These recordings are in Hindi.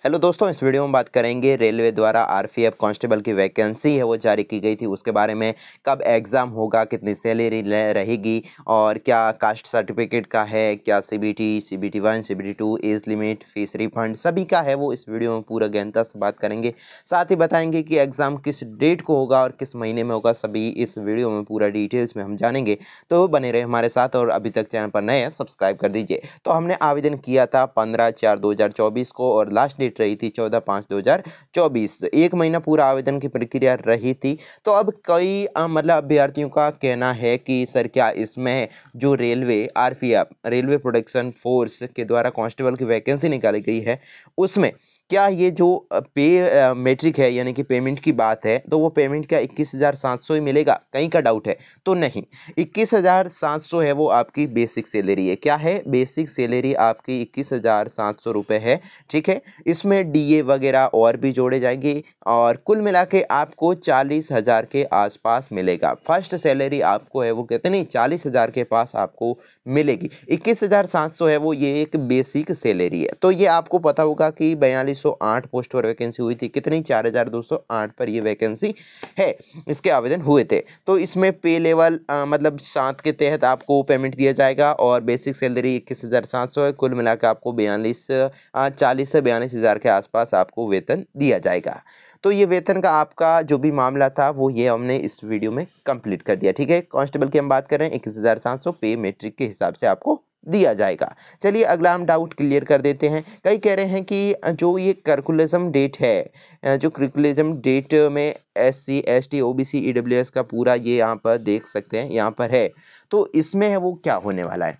हेलो दोस्तों, इस वीडियो में बात करेंगे रेलवे द्वारा आरपीएफ कांस्टेबल की वैकेंसी है वो जारी की गई थी, उसके बारे में कब एग्ज़ाम होगा, कितनी सैलरी रहेगी और क्या कास्ट सर्टिफिकेट का है, क्या CBT 1 CBT 2 age limit, fees refund सभी का है वो इस वीडियो में पूरा गहनता से बात करेंगे। साथ ही बताएंगे कि एग्ज़ाम किस डेट को होगा और किस महीने में होगा, सभी इस वीडियो में पूरा डिटेल्स में हम जानेंगे। तो बने रहे हमारे साथ और अभी तक चैनल पर नए हैं सब्सक्राइब कर दीजिए। तो हमने आवेदन किया था 15/4/2024 को और लास्ट डेट रही थी 14/5/2024। एक महीना पूरा आवेदन की प्रक्रिया रही थी। तो अब कई मतलब अभ्यर्थियों का कहना है कि सर क्या इसमें जो railway RPF railway production force के द्वारा कांस्टेबल की वैकेंसी निकाली गई है उसमें क्या ये जो पे मैट्रिक है यानी कि पेमेंट की बात है, तो वो पेमेंट क्या 21,700 ही मिलेगा? कहीं का डाउट है तो नहीं, 21,700 है वो आपकी बेसिक सैलरी है। क्या है? बेसिक सैलरी आपकी 21,700 रुपये है। ठीक है, इसमें डीए वगैरह और भी जोड़े जाएंगे और कुल मिला के आपको 40,000 के आसपास मिलेगा। फर्स्ट सैलरी आपको है वो कितनी 40,000 के पास आपको मिलेगी। 21,700 है वो ये एक बेसिक सैलरी है। तो ये आपको पता होगा कि 4208 पोस्ट पर वैकेंसी हुई थी, कितनी 4,208 पर ये वैकेंसी है, इसके आवेदन हुए थे। तो इसमें पे लेवल मतलब 7 के तहत आपको पेमेंट दिया जाएगा और बेसिक सैलरी 21,700 है। कुल मिलाकर आपको 40 से 42,000 के आसपास आपको वेतन दिया जाएगा। तो ये वेतन का आपका जो भी मामला था वो ये हमने इस वीडियो में कंप्लीट कर दिया। ठीक है, कांस्टेबल की हम बात कर रहे हैं, 21,700 पे मेट्रिक के हिसाब से आपको दिया जाएगा। चलिए अगला हम डाउट क्लियर कर देते हैं। कई कह रहे हैं कि जो ये करिकुलम डेट है, जो करिकुलम डेट में SC ST OBC EWS का पूरा ये यहाँ पर देख सकते हैं, यहाँ पर है। तो इसमें है वो क्या होने वाला है,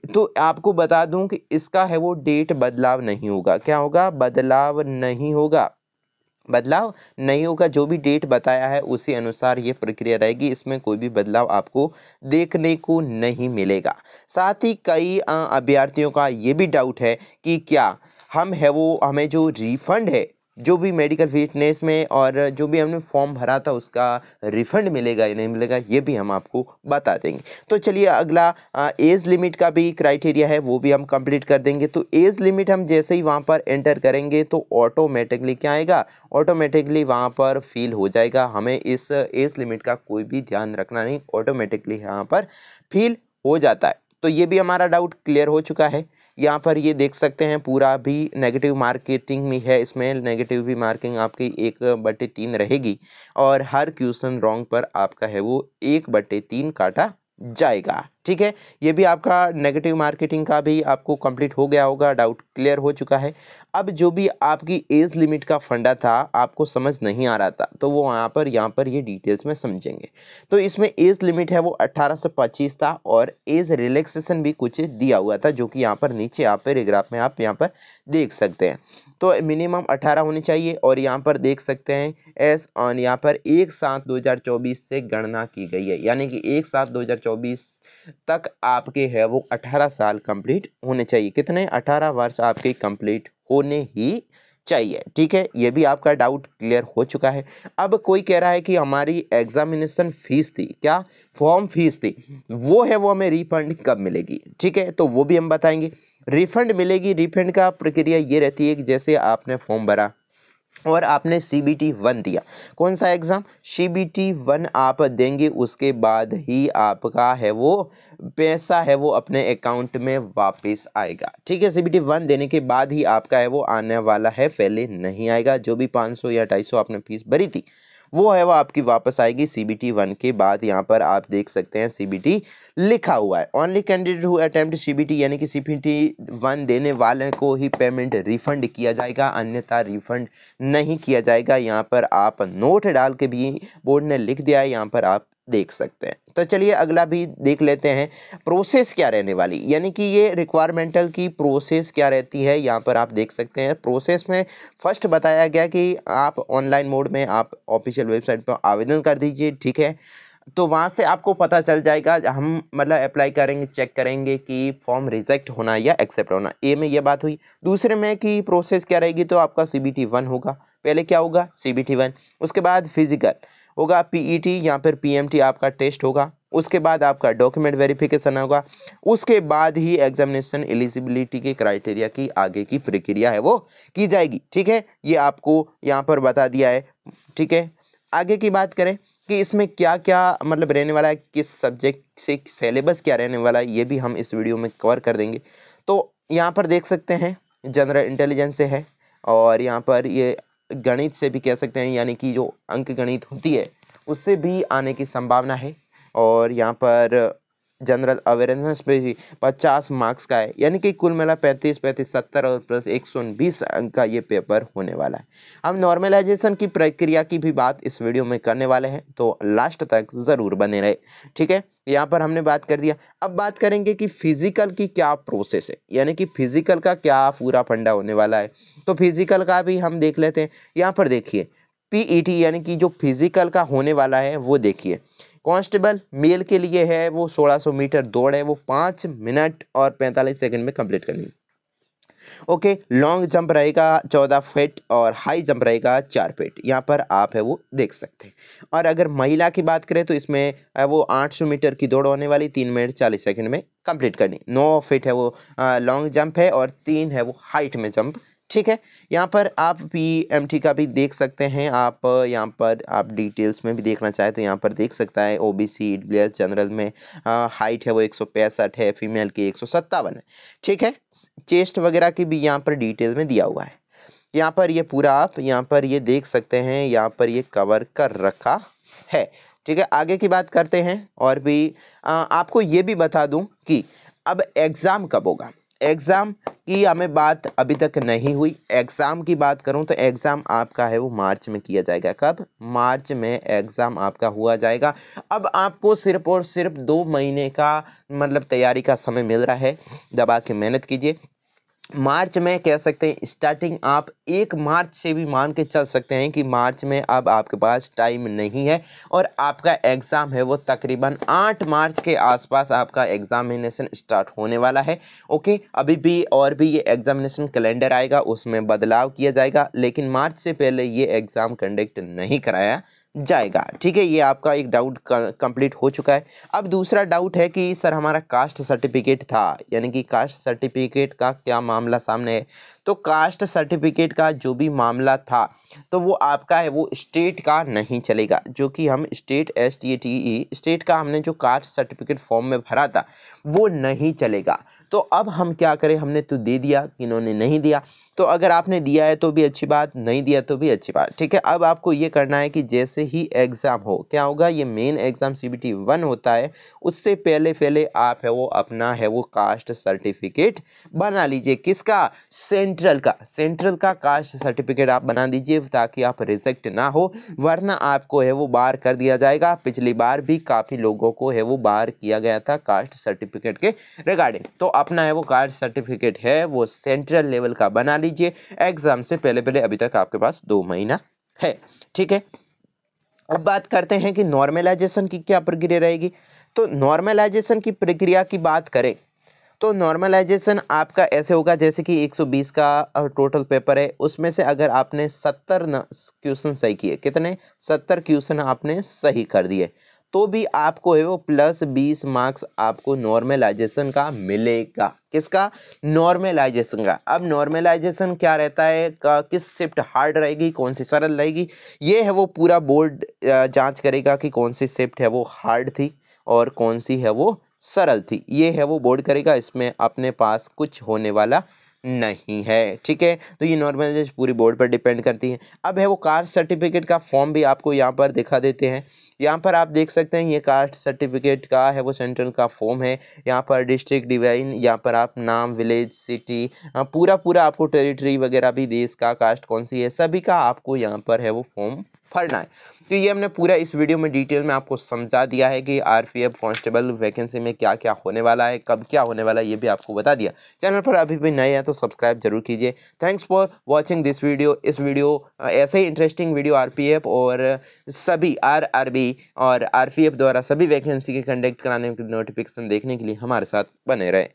तो आपको बता दूं कि इसका है वो डेट बदलाव नहीं होगा। क्या होगा? बदलाव नहीं होगा। बदलाव नहीं होगा, जो भी डेट बताया है उसी अनुसार ये प्रक्रिया रहेगी, इसमें कोई भी बदलाव आपको देखने को नहीं मिलेगा। साथ ही कई अभ्यर्थियों का ये भी डाउट है कि क्या हम है वो हमें जो रिफंड है जो भी मेडिकल फिटनेस में और जो भी हमने फॉर्म भरा था उसका रिफंड मिलेगा या नहीं मिलेगा, ये भी हम आपको बता देंगे। तो चलिए अगला एज लिमिट का भी क्राइटेरिया है वो भी हम कंप्लीट कर देंगे। तो एज लिमिट हम जैसे ही वहाँ पर एंटर करेंगे तो ऑटोमेटिकली क्या आएगा, ऑटोमेटिकली वहाँ पर फिल हो जाएगा। हमें इस एज लिमिट का कोई भी ध्यान रखना नहीं, ऑटोमेटिकली यहाँ पर फिल हो जाता है। तो ये भी हमारा डाउट क्लियर हो चुका है। यहाँ पर ये देख सकते हैं पूरा भी नेगेटिव मार्केटिंग में है, इसमें नेगेटिव भी मार्किंग आपकी 1/3 रहेगी और हर क्वेश्चन रॉन्ग पर आपका है वो 1/3 काटा जाएगा। ठीक है, ये भी आपका नेगेटिव मार्केटिंग का भी आपको कंप्लीट हो गया होगा, डाउट क्लियर हो चुका है। अब जो भी आपकी एज लिमिट का फंडा था आपको समझ नहीं आ रहा था, तो वो यहाँ पर ये डिटेल्स में समझेंगे। तो इसमें एज लिमिट है वो 18 से 25 था और एज रिलैक्सेशन भी कुछ दिया हुआ था, जो कि यहाँ पर नीचे आप पैराग्राफ में आप यहाँ पर देख सकते हैं। तो मिनिमम 18 होनी चाहिए और यहाँ पर देख सकते हैं एस ऑन यहाँ पर 1/7/2024 से गणना की गई है, यानी कि 1/7/2024 तक आपके है वो 18 साल कंप्लीट होने चाहिए। कितने? 18 वर्ष आपके कंप्लीट होने ही चाहिए। ठीक है, ये भी आपका डाउट क्लियर हो चुका है। अब कोई कह रहा है कि हमारी एग्जामिनेशन फीस थी, क्या फॉर्म फीस थी, वो है वो हमें रिफंड कब मिलेगी? ठीक है, तो वो भी हम बताएंगे। रिफंड मिलेगी, रिफंड का प्रक्रिया ये रहती है कि जैसे आपने फॉर्म भरा और आपने CBT 1 दिया, कौन सा एग्ज़ाम? CBT 1 आप देंगे, उसके बाद ही आपका है वो पैसा है वो अपने अकाउंट में वापस आएगा। ठीक है, CBT 1 देने के बाद ही आपका है वो आने वाला है, पहले नहीं आएगा। जो भी 500 या 250 आपने फीस भरी थी वो है वो आपकी वापस आएगी CBT 1 के बाद। यहाँ पर आप देख सकते हैं CBT लिखा हुआ है। Only candidate who attempt CBT यानी कि CBT 1 देने वाले को ही पेमेंट रिफंड किया जाएगा, अन्यथा रिफंड नहीं किया जाएगा। यहाँ पर आप नोट डाल के भी बोर्ड ने लिख दिया है, यहाँ पर आप देख सकते हैं। तो चलिए अगला भी देख लेते हैं, प्रोसेस क्या रहने वाली, यानी कि ये रिक्वायरमेंटल की प्रोसेस क्या रहती है। यहाँ पर आप देख सकते हैं प्रोसेस में फर्स्ट बताया गया कि आप ऑनलाइन मोड में आप ऑफिशियल वेबसाइट पर आवेदन कर दीजिए। ठीक है, तो वहाँ से आपको पता चल जाएगा, हम मतलब अप्लाई करेंगे, चेक करेंगे कि फॉर्म रिजेक्ट होना या एक्सेप्ट होना। ए में ये बात हुई। दूसरे में कि प्रोसेस क्या रहेगी, तो आपका CBT 1 होगा, पहले क्या होगा CBT 1, उसके बाद फिजिकल, होगा पीईटी या फिर पीएमटी आपका टेस्ट होगा, उसके बाद आपका डॉक्यूमेंट वेरिफिकेशन होगा, उसके बाद ही एग्जामिनेशन एलिजिबिलिटी के क्राइटेरिया की आगे की प्रक्रिया है वो की जाएगी। ठीक है, ये आपको यहाँ पर बता दिया है। ठीक है, आगे की बात करें कि इसमें क्या क्या मतलब रहने वाला है, किस सब्जेक्ट से सिलेबस क्या रहने वाला है, ये भी हम इस वीडियो में कवर कर देंगे। तो यहाँ पर देख सकते हैं जनरल इंटेलिजेंस से है, और यहाँ पर ये गणित से भी कह सकते हैं, यानी कि जो अंक गणित होती है उससे भी आने की संभावना है। और यहाँ पर जनरल अवेयरनेस पे भी 50 मार्क्स का है, यानी कि कुल मिला 35 35 70 और प्लस 120 अंक का ये पेपर होने वाला है। हम नॉर्मलाइजेशन की प्रक्रिया की भी बात इस वीडियो में करने वाले हैं, तो लास्ट तक ज़रूर बने रहे। ठीक है, यहाँ पर हमने बात कर दिया। अब बात करेंगे कि फिजिकल की क्या प्रोसेस है, यानी कि फिजिकल का क्या पूरा फंडा होने वाला है। तो फिजिकल का भी हम देख लेते हैं। यहाँ पर देखिए पीईटी यानी कि जो फिजिकल का होने वाला है वो देखिए, कांस्टेबल मेल के लिए है वो 1600 मीटर दौड़ है, वो 5 मिनट और 45 सेकंड में कंप्लीट करनी है। ओके, लॉन्ग जंप रहेगा 14 फीट और हाई जंप रहेगा 4 फीट, यहाँ पर आप है वो देख सकते हैं। और अगर महिला की बात करें तो इसमें वो 800 मीटर की दौड़ होने वाली, 3 मिनट 40 सेकंड में कंप्लीट करनी। 9 फीट है वो लॉन्ग जंप है, और 3 है वो हाइट में जंप। ठीक है, यहाँ पर आप पीएमटी का भी देख सकते हैं। आप यहाँ पर आप डिटेल्स में भी देखना चाहें तो यहाँ पर देख सकता है। ओबीसी ईडब्ल्यूएस जनरल में हाइट है वो 165 है, फीमेल की 157 है। ठीक है, चेस्ट वगैरह की भी यहाँ पर डिटेल में दिया हुआ है। यहाँ पर ये पूरा आप यहाँ पर ये देख सकते हैं, यहाँ पर ये कवर कर रखा है। ठीक है, आगे की बात करते हैं। और भी आपको ये भी बता दूं कि अब एग्ज़ाम कब होगा। एग्ज़ाम की हमें बात अभी तक नहीं हुई। एग्ज़ाम की बात करूं तो एग्ज़ाम आपका है वो मार्च में किया जाएगा। कब? मार्च में एग्ज़ाम आपका हुआ जाएगा। अब आपको सिर्फ और सिर्फ 2 महीने का मतलब तैयारी का समय मिल रहा है। दबा के मेहनत कीजिए। मार्च में कह सकते हैं स्टार्टिंग, आप 1 मार्च से भी मान के चल सकते हैं कि मार्च में अब आपके पास टाइम नहीं है, और आपका एग्ज़ाम है वो तकरीबन 8 मार्च के आसपास आपका एग्ज़ामिनेशन स्टार्ट होने वाला है। ओके, अभी भी और भी ये एग्ज़ामिनेशन कैलेंडर आएगा, उसमें बदलाव किया जाएगा, लेकिन मार्च से पहले ये एग्ज़ाम कंडक्ट नहीं कराया जाएगा। ठीक है, ये आपका एक डाउट कंप्लीट हो चुका है। अब दूसरा डाउट है कि सर हमारा कास्ट सर्टिफिकेट था, यानी कि कास्ट सर्टिफिकेट का क्या मामला सामने है। तो कास्ट सर्टिफिकेट का जो भी मामला था तो वो आपका है वो स्टेट का नहीं चलेगा, जो कि हम स्टेट STATE स्टेट का हमने जो कास्ट सर्टिफिकेट फॉर्म में भरा था वो नहीं चलेगा। तो अब हम क्या करें, हमने तो दे दिया, इन्होंने नहीं दिया। तो अगर आपने दिया है तो भी अच्छी बात, नहीं दिया तो भी अच्छी बात। ठीक है, अब आपको ये करना है कि जैसे ही एग्ज़ाम हो, क्या होगा, ये मेन एग्ज़ाम CBT 1 होता है, उससे पहले पहले आप है वो अपना है वो कास्ट सर्टिफिकेट बना लीजिए। किसका? सेंट्रल का कास्ट सर्टिफिकेट आप बना दीजिए, ताकि आप रिजेक्ट ना हो, वरना आपको है वो बार कर दिया जाएगा। पिछली बार भी काफ़ी लोगों को है वो बार किया गया था कास्ट सर्टिफिकेट के रिगार्डिंग। तो अपना है वो कास्ट सर्टिफिकेट है वो सेंट्रल लेवल का बना लीजिए एग्जाम से पहले पहले। अभी तक आपके पास 2 महीना है। ठीक है, अब बात करते हैं कि नॉर्मलाइजेशन की क्या प्रक्रिया रहेगी। तो नॉर्मलाइजेशन की प्रक्रिया की बात करें तो नॉर्मलाइजेशन आपका ऐसे होगा, जैसे कि 120 का टोटल पेपर है, उसमें से अगर आपने 70 क्वेश्चन सही किए, कितने? 70 क्वेश्चन आपने सही कर दिए, तो भी आपको है वो प्लस 20 मार्क्स आपको नॉर्मलाइजेशन का मिलेगा। किसका? नॉर्मलाइजेशन का। अब नॉर्मलाइजेशन क्या रहता है, किस शिफ्ट हार्ड रहेगी, कौन सी सरल रहेगी, ये है वो पूरा बोर्ड जांच करेगा कि कौन सी शिफ्ट है वो हार्ड थी और कौन सी है वो सरल थी। ये है वो बोर्ड करेगा, इसमें अपने पास कुछ होने वाला नहीं है। ठीक है, तो ये नॉर्मलाइजेशन पूरी बोर्ड पर डिपेंड करती है। अब है वो कास्ट सर्टिफिकेट का फॉर्म भी आपको यहाँ पर दिखा देते हैं। यहाँ पर आप देख सकते हैं ये कास्ट सर्टिफिकेट का है वो सेंट्रल का फॉर्म है। यहाँ पर डिस्ट्रिक्ट डिवाइन, यहाँ पर आप नाम, विलेज, सिटी, पूरा पूरा आपको टेरिटरी वगैरह भी, देश का कास्ट कौन सी है, सभी का आपको यहाँ पर है वो फॉर्म भरना है। तो ये हमने पूरा इस वीडियो में डिटेल में आपको समझा दिया है कि RPF कांस्टेबल वैकेंसी में क्या क्या होने वाला है, कब क्या होने वाला है, ये भी आपको बता दिया। चैनल पर अभी भी नए हैं तो सब्सक्राइब जरूर कीजिए। Thanks for watching this video. इस वीडियो ऐसे ही इंटरेस्टिंग वीडियो RPF और सभी RRB और RPF द्वारा सभी वैकेंसी के कंडक्ट कराने के नोटिफिकेशन देखने के लिए हमारे साथ बने रहे।